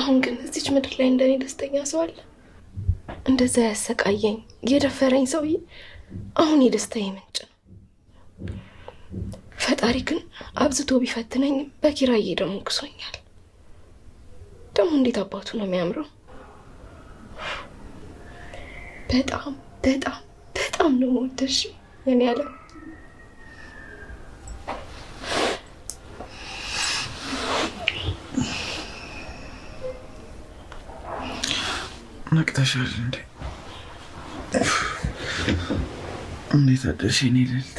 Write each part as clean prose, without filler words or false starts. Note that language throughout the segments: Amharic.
አሁን ግን እዚች ምድር ላይ እንደኔ ደስተኛ ሰው አለ? እንደዛ ያሰቃየኝ የደፈረኝ ሰውዬ አሁን የደስታዬ ምንጭ ነው። ፈጣሪ ግን አብዝቶ ቢፈትነኝ በኪራዬ ደግሞ ክሶኛል። ደግሞ እንዴት አባቱ ነው የሚያምረው። በጣም በጣም በጣም ነው የምወደሽ የኔ ዓለም። ነቅተሻል እንዴ? እንዴት አደርሽ የኔ ልዕልት?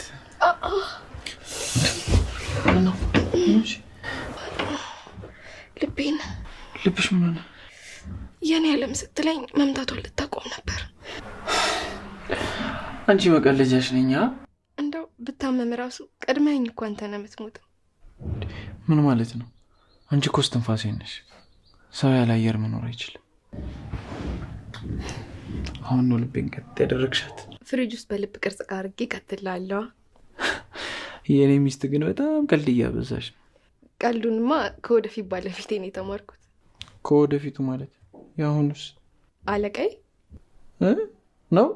ልቤን ልብሽ ምን ሆነ? የኔ ዓለም ስትለኝ መምታቷን ልታቆም ነበር። አንቺ መቀለጃሽ ነኝ። እንደው ብታመም ራሱ ቀድመኝ እኮ አንተ ነህ የምትሞተው። ምን ማለት ነው? አንቺ እኮ እስትንፋሴ ነሽ። ሰው ያለ አየር መኖር አይችልም። አሁን ነው ልቤን ቀጥ ያደረግሻት። ፍሪጅ ውስጥ በልብ ቅርጽ አድርጌ ቀጥላለሁ። የኔ ሚስት ግን በጣም ቀልድ እያበዛሽ ነው። ቀልዱንማ ከወደፊት ባለፊቴ ነው የተማርኩት። ከወደፊቱ ማለት ያሁንስ? አለቃይ ነው።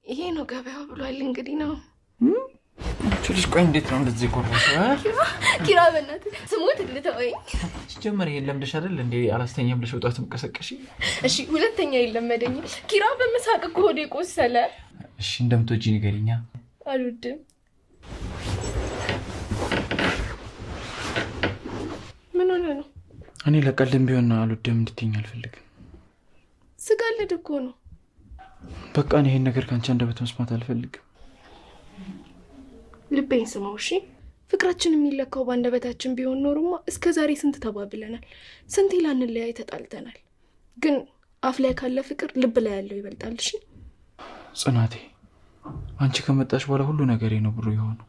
ይሄ ነው ገበያው ብሏል። እንግዲህ ነው ልጅ። ቆይ እንዴት ነው እንደዚህ ቆርጠሽ? ኪራ በእናትህ ስሞት ልተወኝ። ሲጀመር ይሄን ለምደሽ አይደል እንዴ አላስተኛ ብለሽ ወጣት መቀሰቀሽ? እሺ ሁለተኛ ይለመደኝ። ኪራ በመሳቅ እኮ ሆዴ ቆሰለ። እሺ እንደምትወጂ ንገሪኛ። አልወድም። ምን ሆነ ነው? እኔ ለቀልድም ቢሆን አልወድም እንድትይኝ አልፈልግም። ስጋልድ እኮ ነው። በቃ እኔ ይሄን ነገር ካንቺ አንደበት መስማት አልፈልግም። ልቤን ስማው እሺ። ፍቅራችን የሚለካው ባንደበታችን ቢሆን ኖርማ እስከዛሬ ስንት ተባብለናል፣ ስንት ላንለያይ ተጣልተናል። ግን አፍ ላይ ካለ ፍቅር ልብ ላይ ያለው ይበልጣል። እሺ ጽናቴ፣ አንቺ ከመጣሽ በኋላ ሁሉ ነገሬ ነው ብሩ የሆነው።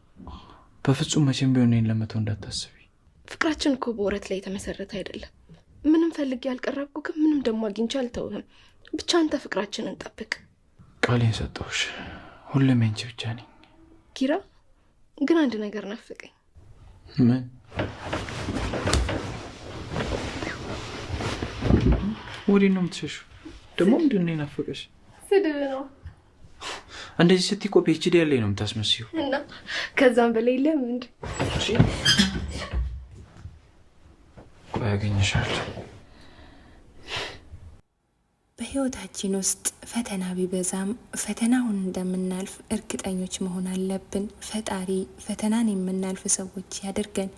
በፍጹም መቼም ቢሆን እኔን ለመተው እንዳታስቢ። ፍቅራችን እኮ በወረት ላይ የተመሰረተ አይደለም። ምንም ፈልጌ ያልቀረብኩ ግን ምንም ደግሞ አግኝቼ አልተውህም። ብቻ አንተ ፍቅራችንን ጠብቅ። ቃሌን ሰጠሁሽ። ሁሉም አንቺ ብቻ ነኝ። ኪራ ግን አንድ ነገር ናፈቀኝ። ምን? ወዴት ነው የምትሸሺው? ደግሞ ምንድን ነው የናፈቀሽ? ስድብ ነው። እንደዚህ ስትይ እኮ ፒኤችዲ ያለኝ ነው የምታስመስይው። እና ከዛም በላይ ለምን? እሺ ቆይ አገኘሻለሁ። በህይወታችን ውስጥ ፈተና ቢበዛም ፈተናውን እንደምናልፍ እርግጠኞች መሆን አለብን። ፈጣሪ ፈተናን የምናልፍ ሰዎች ያድርገን።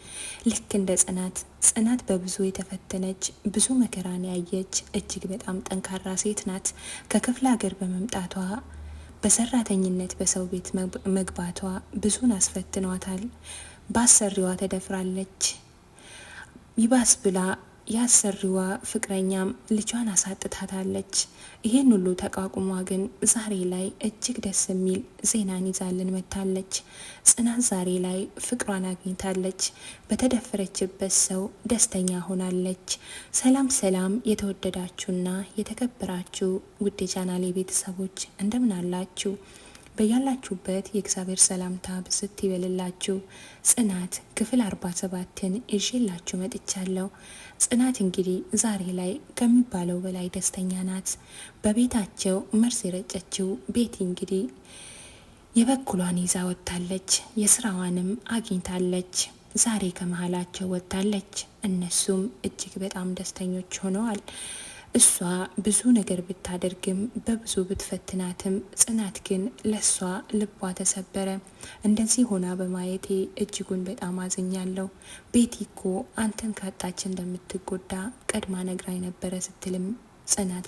ልክ እንደ ጽናት በብዙ የተፈተነች ብዙ መከራን ያየች እጅግ በጣም ጠንካራ ሴት ናት። ከክፍለ ሀገር በመምጣቷ በሰራተኝነት በሰው ቤት መግባቷ ብዙን አስፈትኗታል። ባሰሪዋ ተደፍራለች። ይባስ ብላ ያሰሪዋ ፍቅረኛም ልጇን አሳጥታታለች። ይሄን ሁሉ ተቋቁሟ ግን ዛሬ ላይ እጅግ ደስ የሚል ዜናን ይዛልን መታለች። ጽናት ዛሬ ላይ ፍቅሯን አግኝታለች። በተደፈረችበት ሰው ደስተኛ ሆናለች። ሰላም ሰላም! የተወደዳችሁና የተከበራችሁ ውድ ቻናሌ ቤተሰቦች እንደምን አላችሁ? በያላችሁበት የእግዚአብሔር ሰላምታ ብዝት ይበልላችሁ። ጽናት ክፍል 47ን ይዤላችሁ መጥቻለሁ። ጽናት እንግዲህ ዛሬ ላይ ከሚባለው በላይ ደስተኛ ናት። በቤታቸው መርስ የረጨችው ቤቲ እንግዲህ የበኩሏን ይዛ ወጥታለች። የስራዋንም አግኝታለች። ዛሬ ከመሃላቸው ወጥታለች። እነሱም እጅግ በጣም ደስተኞች ሆነዋል። እሷ ብዙ ነገር ብታደርግም በብዙ ብትፈትናትም ጽናት ግን ለሷ ልቧ ተሰበረ። እንደዚህ ሆና በማየቴ እጅጉን በጣም አዝኛለሁ። ቤቲ እኮ አንተን ካጣች እንደምትጎዳ ቀድማ ነግራኝ ነበረ ስትልም ጽናት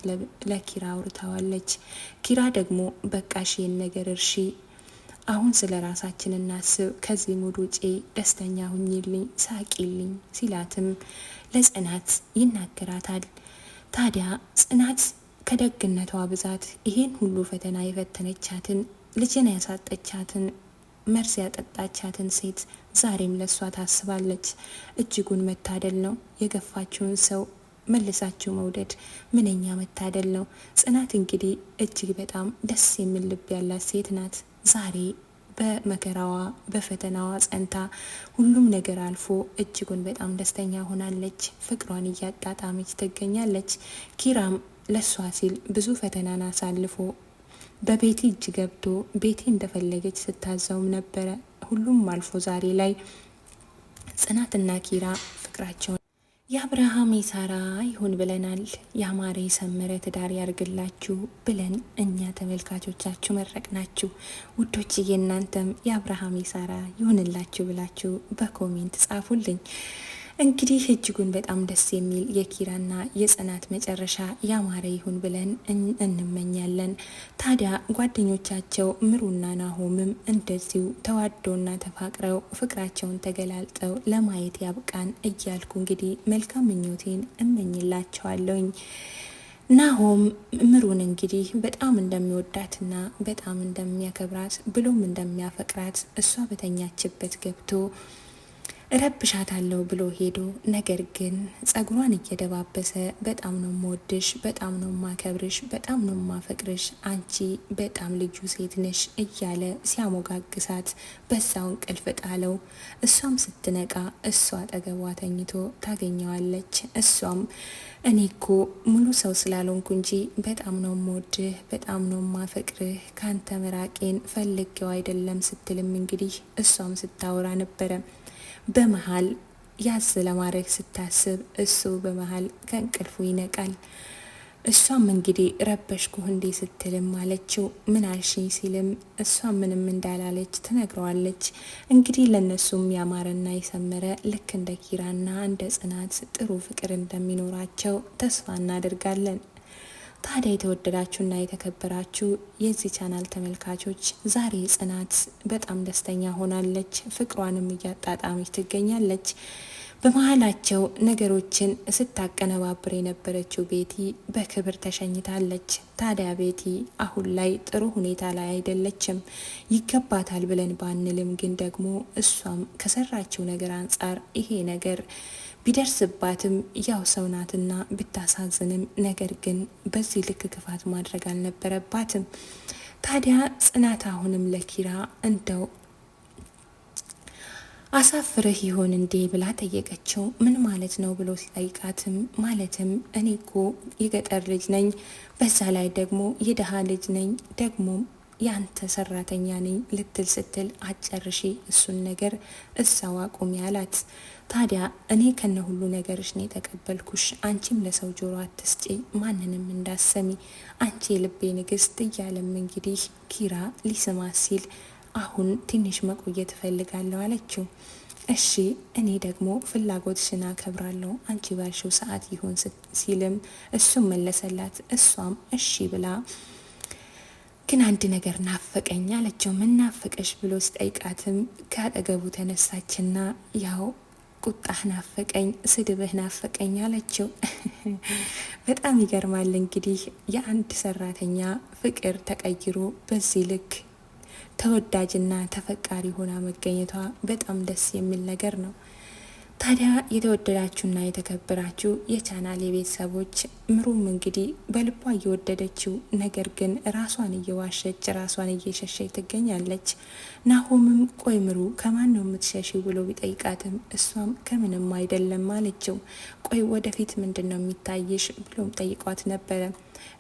ለኪራ አውርታዋለች። ኪራ ደግሞ በቃሽ ይህን ነገር እርሺ፣ አሁን ስለ ራሳችን እናስብ፣ ከዚህ ሙድ ውጪ ደስተኛ ሁኝልኝ፣ ሳቂልኝ ሲላትም ለጽናት ይናገራታል። ታዲያ ጽናት ከደግነቷ ብዛት ይሄን ሁሉ ፈተና የፈተነቻትን ልጅን ያሳጠቻትን መርስ ያጠጣቻትን ሴት ዛሬም ለሷ ታስባለች። እጅጉን መታደል ነው። የገፋችውን ሰው መልሳችሁ መውደድ ምንኛ መታደል ነው። ጽናት እንግዲህ እጅግ በጣም ደስ የሚል ልብ ያላት ሴት ናት። ዛሬ በመከራዋ በፈተናዋ ጸንታ ሁሉም ነገር አልፎ እጅጉን በጣም ደስተኛ ሆናለች። ፍቅሯን እያጣጣመች ትገኛለች። ኪራም ለሷ ሲል ብዙ ፈተናን አሳልፎ በቤቲ እጅ ገብቶ ቤቲ እንደፈለገች ስታዘውም ነበረ። ሁሉም አልፎ ዛሬ ላይ ጽናትና ኪራ ፍቅራቸውን የአብርሃም የሳራ ይሁን ብለናል። ያማረ የሰመረ ትዳር ያርግላችሁ ብለን እኛ ተመልካቾቻችሁ መረቅናችሁ። ውዶችዬ እናንተም የአብርሃም የሳራ ይሁንላችሁ ብላችሁ በኮሜንት ጻፉልኝ። እንግዲህ እጅጉን በጣም ደስ የሚል የኪራና የጽናት መጨረሻ ያማረ ይሁን ብለን እንመኛለን። ታዲያ ጓደኞቻቸው ምሩና ናሆምም እንደዚሁ ተዋደውና ተፋቅረው ፍቅራቸውን ተገላልጠው ለማየት ያብቃን እያልኩ እንግዲህ መልካም ምኞቴን እመኝላቸዋለሁኝ። ናሆም ምሩን እንግዲህ በጣም እንደሚወዳትና በጣም እንደሚያከብራት ብሎም እንደሚያፈቅራት እሷ በተኛችበት ገብቶ ረብሻታለሁ ብሎ ሄዶ ነገር ግን ጸጉሯን እየደባበሰ በጣም ነው የምወድሽ፣ በጣም ነው የማከብርሽ፣ በጣም ነው የማፈቅርሽ፣ አንቺ በጣም ልዩ ሴት ነሽ እያለ ሲያሞጋግሳት በዛው እንቅልፍ ጣለው። እሷም ስትነቃ እሷ አጠገቧ ተኝቶ ታገኘዋለች። እሷም እኔ እኮ ሙሉ ሰው ስላልሆንኩ እንጂ በጣም ነው የምወድህ፣ በጣም ነው የማፈቅርህ፣ ካንተ መራቄን ፈልጌው አይደለም ስትልም እንግዲህ እሷም ስታወራ ነበረ። በመሃል ያዝ ለማድረግ ስታስብ እሱ በመሃል ከእንቅልፉ ይነቃል። እሷም እንግዲህ ረበሽኩህ እንዴ ስትልም አለችው። ምን አልሽኝ ሲልም እሷ ምንም እንዳላለች ትነግረዋለች። እንግዲህ ለነሱም ያማረና የሰመረ ልክ እንደ ኪራና እንደ ጽናት ጥሩ ፍቅር እንደሚኖራቸው ተስፋ እናደርጋለን። ታዲያ የተወደዳችሁና የተከበራችሁ የዚህ ቻናል ተመልካቾች ዛሬ ጽናት በጣም ደስተኛ ሆናለች። ፍቅሯንም እያጣጣመች ትገኛለች። በመሀላቸው ነገሮችን ስታቀነባብር የነበረችው ቤቲ በክብር ተሸኝታለች። ታዲያ ቤቲ አሁን ላይ ጥሩ ሁኔታ ላይ አይደለችም። ይገባታል ብለን ባንልም ግን ደግሞ እሷም ከሰራችው ነገር አንጻር ይሄ ነገር ቢደርስባትም ያው ሰው ናትና ብታሳዝንም ነገር ግን በዚህ ልክ ክፋት ማድረግ አልነበረባትም። ታዲያ ጽናት አሁንም ለኪራ እንደው አሳፍረህ ይሆን እንዴ ብላ ጠየቀችው። ምን ማለት ነው ብሎ ሲጠይቃትም ማለትም እኔ እኮ የገጠር ልጅ ነኝ፣ በዛ ላይ ደግሞ የደሃ ልጅ ነኝ፣ ደግሞ ያንተ ሰራተኛ ነኝ ልትል ስትል አጨርሺ እሱን ነገር እዛው አቁሚ አላት። ታዲያ እኔ ከነ ሁሉ ነገርሽ ነው የተቀበልኩሽ፣ አንቺም ለሰው ጆሮ አትስጪ፣ ማንንም እንዳሰሚ፣ አንቺ የልቤ ንግስት እያለም እንግዲህ ኪራ ሊስማት ሲል አሁን ትንሽ መቆየት እፈልጋለሁ አለችው። እሺ እኔ ደግሞ ፍላጎትሽን አከብራለሁ፣ አንቺ ባልሽው ሰዓት ይሁን ሲልም እሱም መለሰላት። እሷም እሺ ብላ ግን አንድ ነገር ናፈቀኝ አለችው። ምን ናፈቀሽ ብሎ ሲጠይቃትም ከአጠገቡ ተነሳችና ያው ቁጣህ ናፈቀኝ፣ ስድብህ ናፈቀኝ አለችው። በጣም ይገርማል እንግዲህ የአንድ ሰራተኛ ፍቅር ተቀይሮ በዚህ ልክ ተወዳጅና ተፈቃሪ ሆና መገኘቷ በጣም ደስ የሚል ነገር ነው። ታዲያ የተወደዳችሁና የተከበራችሁ የቻናል የቤተሰቦች ምሩም እንግዲህ በልቧ እየወደደችው ነገር ግን ራሷን እየዋሸች ራሷን እየሸሸች ትገኛለች። ናሆምም ቆይ ምሩ ከማን ነው የምትሸሺው ብሎ ቢጠይቃትም እሷም ከምንም አይደለም አለችው። ቆይ ወደፊት ምንድን ነው የሚታይሽ ብሎም ጠይቋት ነበረ።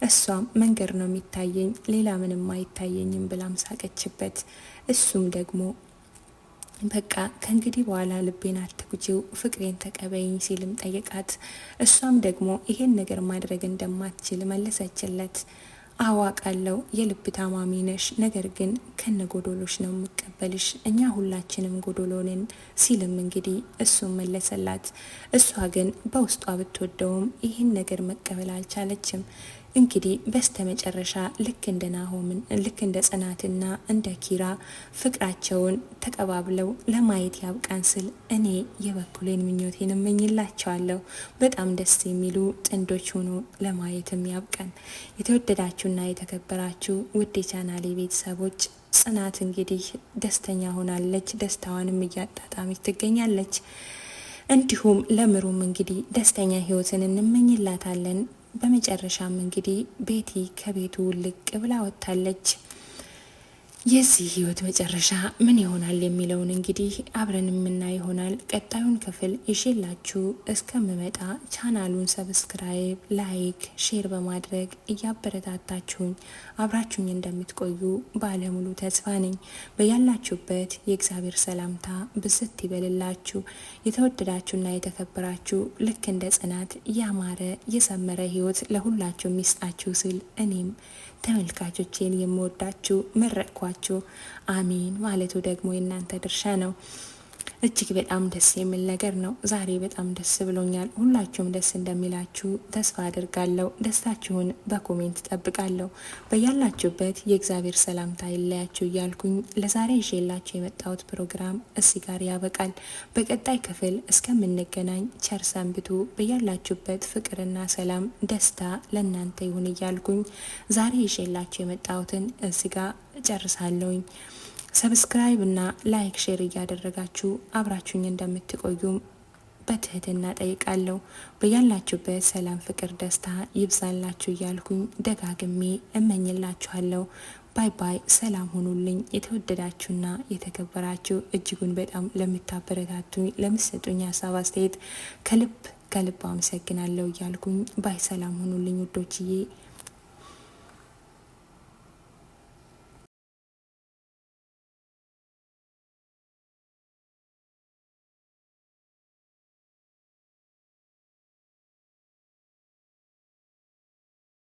እሷም መንገድ ነው የሚታየኝ ሌላ ምንም አይታየኝም ብላም ሳቀችበት። እሱም ደግሞ በቃ ከእንግዲህ በኋላ ልቤን አትጉጂው ፍቅሬን ተቀበይኝ ሲልም ጠየቃት። እሷም ደግሞ ይሄን ነገር ማድረግ እንደማትችል መለሰችለት። አዋቃለው የልብ ታማሚ ነሽ፣ ነገር ግን ከነ ጎዶሎሽ ነው የምቀበልሽ፣ እኛ ሁላችንም ጎዶሎንን ሲልም እንግዲህ እሱም መለሰላት። እሷ ግን በውስጧ ብትወደውም ይህን ነገር መቀበል አልቻለችም። እንግዲህ በስተመጨረሻ ልክ እንደ ናሆምን ልክ እንደ ጽናትና እንደ ኪራ ፍቅራቸውን ተቀባብለው ለማየት ያብቃን ስል እኔ የበኩሌን ምኞቴን እመኝላቸዋለሁ። በጣም ደስ የሚሉ ጥንዶች ሆኖ ለማየትም ያብቃን። የተወደዳችሁና የተከበራችሁ ውድ የቻናሌ ቤተሰቦች ጽናት እንግዲህ ደስተኛ ሆናለች። ደስታዋንም እያጣጣመች ትገኛለች። እንዲሁም ለምሩም እንግዲህ ደስተኛ ህይወትን እንመኝላታለን። በመጨረሻም እንግዲህ ቤቲ ከቤቱ ልቅ ብላ ወጥታለች። የዚህ ህይወት መጨረሻ ምን ይሆናል የሚለውን እንግዲህ አብረን የምናይ ይሆናል። ቀጣዩን ክፍል ይዤላችሁ እስከምመጣ ቻናሉን ሰብስክራይብ፣ ላይክ፣ ሼር በማድረግ እያበረታታችሁኝ አብራችሁኝ እንደምትቆዩ ባለሙሉ ተስፋ ነኝ። በያላችሁበት የእግዚአብሔር ሰላምታ ብስት ይበልላችሁ። የተወደዳችሁና የተከበራችሁ ልክ እንደ ጽናት ያማረ የሰመረ ህይወት ለሁላችሁ የሚስጣችሁ ስል እኔም ተመልካቾቼን የምወዳችሁ መረቅኳችሁ። አሚን ማለቱ ደግሞ የእናንተ ድርሻ ነው። እጅግ በጣም ደስ የሚል ነገር ነው። ዛሬ በጣም ደስ ብሎኛል። ሁላችሁም ደስ እንደሚላችሁ ተስፋ አድርጋለሁ። ደስታችሁን በኮሜንት ጠብቃለሁ። በያላችሁበት የእግዚአብሔር ሰላምታ ይለያችሁ እያልኩኝ ለዛሬ ይዤላችሁ የመጣሁት ፕሮግራም እዚህ ጋር ያበቃል። በቀጣይ ክፍል እስከምንገናኝ ቸር ሰንብቱ። በያላችሁበት ፍቅርና ሰላም፣ ደስታ ለእናንተ ይሁን እያልኩኝ ዛሬ ይዤላችሁ የመጣሁትን እዚህ ጋር ጨርሳለሁኝ። ሰብስክራይብ እና ላይክ ሼር እያደረጋችሁ አብራችሁኝ እንደምትቆዩም በትህትና ጠይቃለሁ። በያላችሁበት ሰላም፣ ፍቅር፣ ደስታ ይብዛላችሁ እያልኩኝ ደጋግሜ እመኝላችኋለሁ። ባይ ባይ። ሰላም ሁኑልኝ። የተወደዳችሁና የተከበራችሁ እጅጉን በጣም ለምታበረታቱኝ፣ ለምትሰጡኝ ሀሳብ አስተያየት ከልብ አመሰግናለሁ እያልኩኝ ባይ። ሰላም ሁኑልኝ ውዶችዬ።